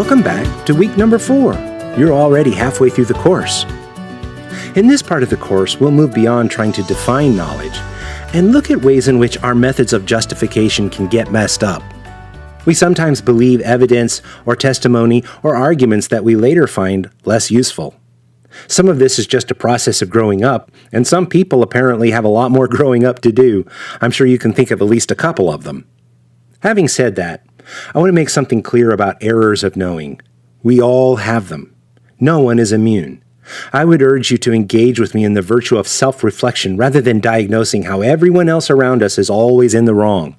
Welcome back to week number 4. You're already halfway through the course. In this part of the course, we'll move beyond trying to define knowledge and look at ways in which our methods of justification can get messed up. We sometimes believe evidence or testimony or arguments that we later find less useful. Some of this is just a process of growing up, and some people apparently have a lot more growing up to do. I'm sure you can think of at least a couple of them. Having said that, I want to make something clear about errors of knowing. We all have them. No one is immune. I would urge you to engage with me in the virtue of self-reflection rather than diagnosing how everyone else around us is always in the wrong.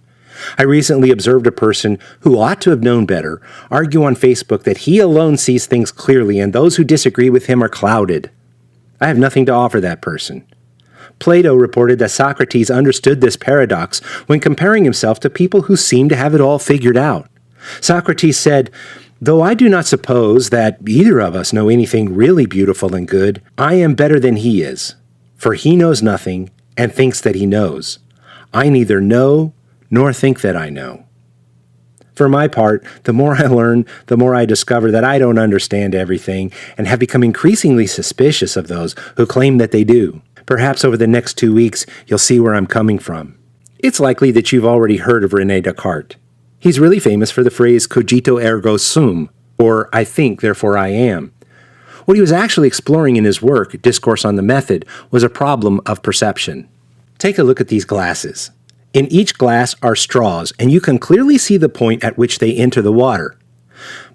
I recently observed a person who ought to have known better argue on Facebook that he alone sees things clearly and those who disagree with him are clouded. I have nothing to offer that person. Plato reported that Socrates understood this paradox when comparing himself to people who seemed to have it all figured out. Socrates said, "Though I do not suppose that either of us know anything really beautiful and good, I am better than he is, for he knows nothing and thinks that he knows. I neither know nor think that I know." For my part, the more I learn, the more I discover that I don't understand everything and have become increasingly suspicious of those who claim that they do. Perhaps over the next 2 weeks, you'll see where I'm coming from. It's likely that you've already heard of René Descartes. He's really famous for the phrase cogito ergo sum, or I think, therefore I am. What he was actually exploring in his work, Discourse on the Method, was a problem of perception. Take a look at these glasses. In each glass are straws, and you can clearly see the point at which they enter the water.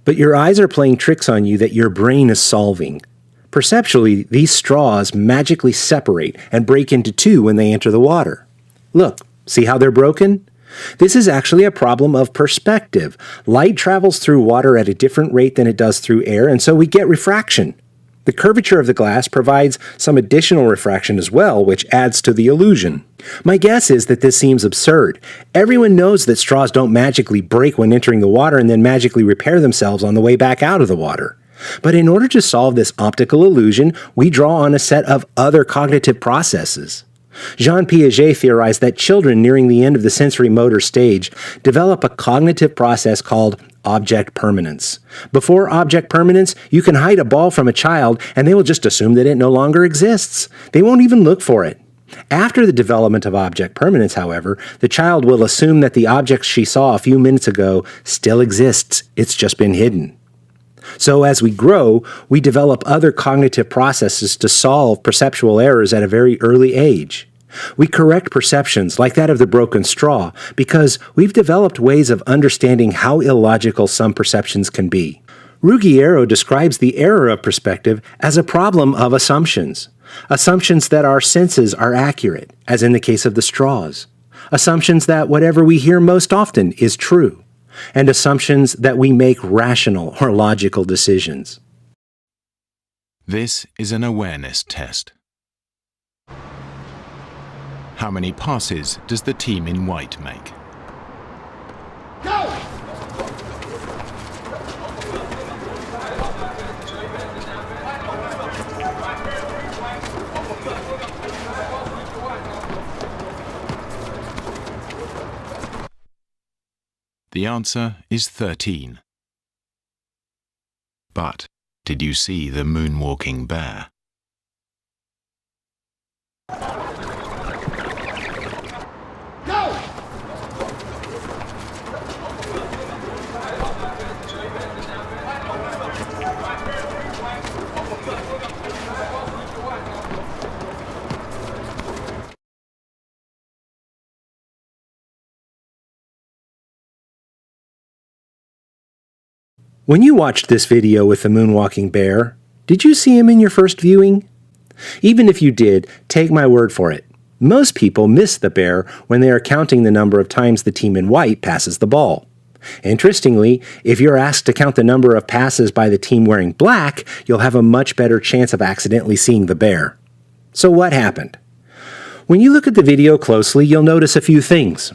But your eyes are playing tricks on you that your brain is solving. Perceptually, these straws magically separate and break into two when they enter the water. Look, see how they're broken? This is actually a problem of perspective. Light travels through water at a different rate than it does through air, and so we get refraction. The curvature of the glass provides some additional refraction as well, which adds to the illusion. My guess is that this seems absurd. Everyone knows that straws don't magically break when entering the water and then magically repair themselves on the way back out of the water. But in order to solve this optical illusion, we draw on a set of other cognitive processes. Jean Piaget theorized that children nearing the end of the sensory motor stage develop a cognitive process called object permanence. Before object permanence, you can hide a ball from a child and they will just assume that it no longer exists. They won't even look for it. After the development of object permanence, however, the child will assume that the object she saw a few minutes ago still exists. It's just been hidden. So as we grow, we develop other cognitive processes to solve perceptual errors at a very early age. We correct perceptions like that of the broken straw because we've developed ways of understanding how illogical some perceptions can be. Ruggiero describes the error of perspective as a problem of assumptions. Assumptions that our senses are accurate, as in the case of the straws. Assumptions that whatever we hear most often is true. And assumptions that we make rational or logical decisions. This is an awareness test. How many passes does the team in white make? Go! The answer is 13. But did you see the moonwalking bear? Go! When you watched this video with the moonwalking bear, did you see him in your first viewing? Even if you did, take my word for it. Most people miss the bear when they are counting the number of times the team in white passes the ball. Interestingly, if you're asked to count the number of passes by the team wearing black, you'll have a much better chance of accidentally seeing the bear. So what happened? When you look at the video closely, you'll notice a few things.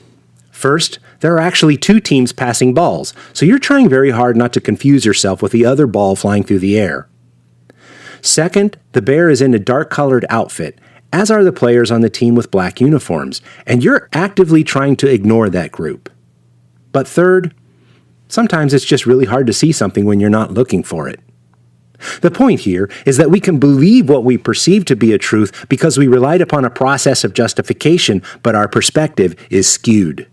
First, there are actually two teams passing balls, so you're trying very hard not to confuse yourself with the other ball flying through the air. Second, the bear is in a dark-colored outfit, as are the players on the team with black uniforms, and you're actively trying to ignore that group. But third, Sometimes it's just really hard to see something when you're not looking for it. The point here is that we can believe what we perceive to be a truth because we relied upon a process of justification, but our perspective is skewed.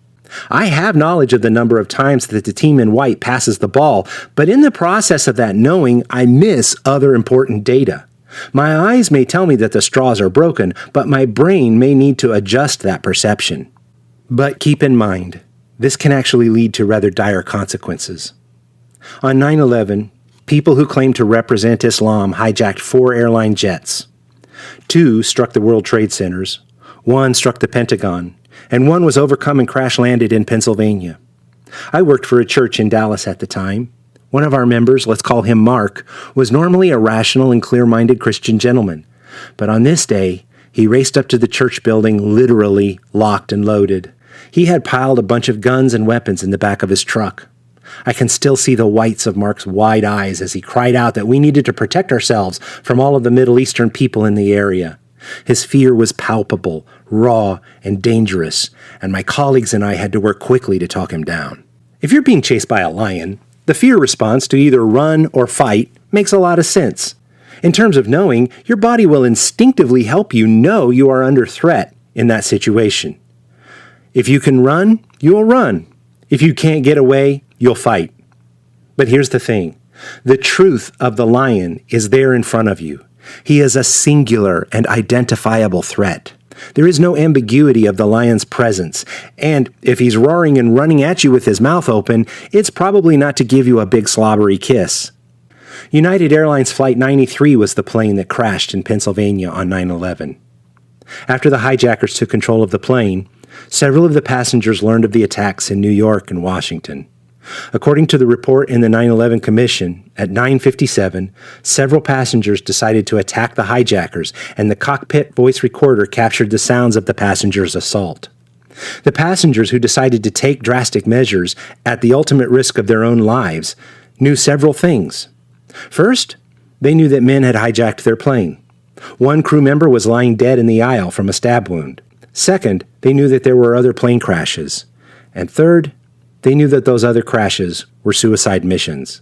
I have knowledge of the number of times that the team in white passes the ball, but in the process of that knowing, I miss other important data. My eyes may tell me that the straws are broken, but my brain may need to adjust that perception. But keep in mind, this can actually lead to rather dire consequences. On 9/11, people who claimed to represent Islam hijacked 4 airline jets. 2 struck the World Trade Centers, 1 struck the Pentagon, and 1 was overcome and crash-landed in Pennsylvania. I worked for a church in Dallas at the time. One of our members, let's call him Mark, was normally a rational and clear-minded Christian gentleman. But on this day, he raced up to the church building literally locked and loaded. He had piled a bunch of guns and weapons in the back of his truck. I can still see the whites of Mark's wide eyes as he cried out that we needed to protect ourselves from all of the Middle Eastern people in the area. His fear was palpable, raw, and dangerous, and my colleagues and I had to work quickly to talk him down. If you're being chased by a lion, the fear response to either run or fight makes a lot of sense. In terms of knowing, your body will instinctively help you know you are under threat in that situation. If you can run, you'll run. If you can't get away, you'll fight. But here's the thing. The truth of the lion is there in front of you. He is a singular and identifiable threat. There is no ambiguity of the lion's presence, and if he's roaring and running at you with his mouth open, it's probably not to give you a big slobbery kiss. United Airlines Flight 93 was the plane that crashed in Pennsylvania on 9/11. After the hijackers took control of the plane, several of the passengers learned of the attacks in New York and Washington. According to the report in the 9/11 Commission, at 9:57, several passengers decided to attack the hijackers, and the cockpit voice recorder captured the sounds of the passengers' assault. The passengers who decided to take drastic measures at the ultimate risk of their own lives knew several things. First, they knew that men had hijacked their plane. One crew member was lying dead in the aisle from a stab wound. Second, they knew that there were other plane crashes. And third, they knew that those other crashes were suicide missions.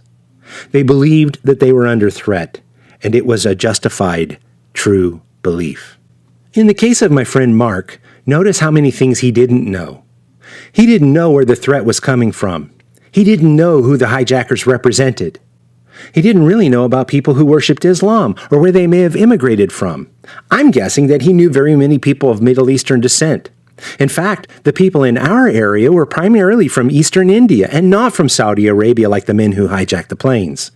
They believed that they were under threat, and it was a justified, true belief. In the case of my friend Mark, notice how many things he didn't know. He didn't know where the threat was coming from. He didn't know who the hijackers represented. He didn't really know about people who worshipped Islam or where they may have immigrated from. I'm guessing that he knew very many people of Middle Eastern descent. In fact, the people in our area were primarily from Eastern India and not from Saudi Arabia like the men who hijacked the planes.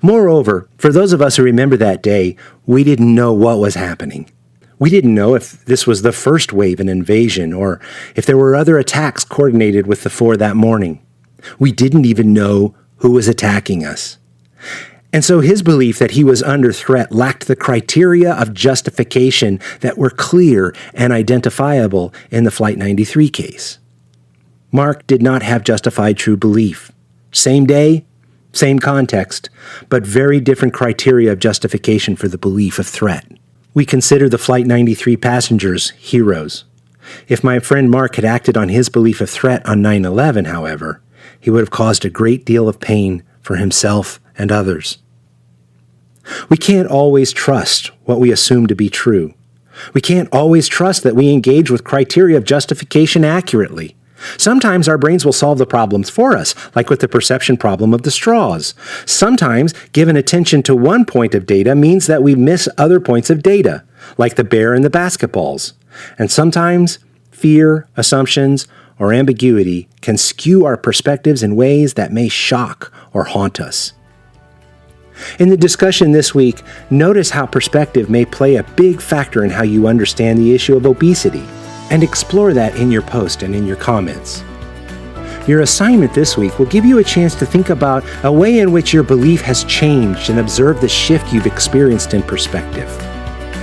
Moreover, for those of us who remember that day, we didn't know what was happening. We didn't know if this was the first wave in invasion or if there were other attacks coordinated with the 4 that morning. We didn't even know who was attacking us. And so his belief that he was under threat lacked the criteria of justification that were clear and identifiable in the Flight 93 case. Mark did not have justified true belief. Same day, same context, but very different criteria of justification for the belief of threat. We consider the Flight 93 passengers heroes. If my friend Mark had acted on his belief of threat on 9/11, however, he would have caused a great deal of pain for himself and others. We can't always trust what we assume to be true. We can't always trust that we engage with criteria of justification accurately. Sometimes our brains will solve the problems for us, like with the perception problem of the straws. Sometimes giving attention to one point of data means that we miss other points of data, like the bear and the basketballs. And sometimes fear, assumptions, or ambiguity can skew our perspectives in ways that may shock or haunt us. In the discussion this week, notice how perspective may play a big factor in how you understand the issue of obesity, and explore that in your post and in your comments. Your assignment this week will give you a chance to think about a way in which your belief has changed and observe the shift you've experienced in perspective.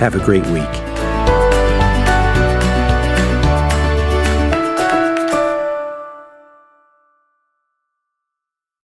Have a great week.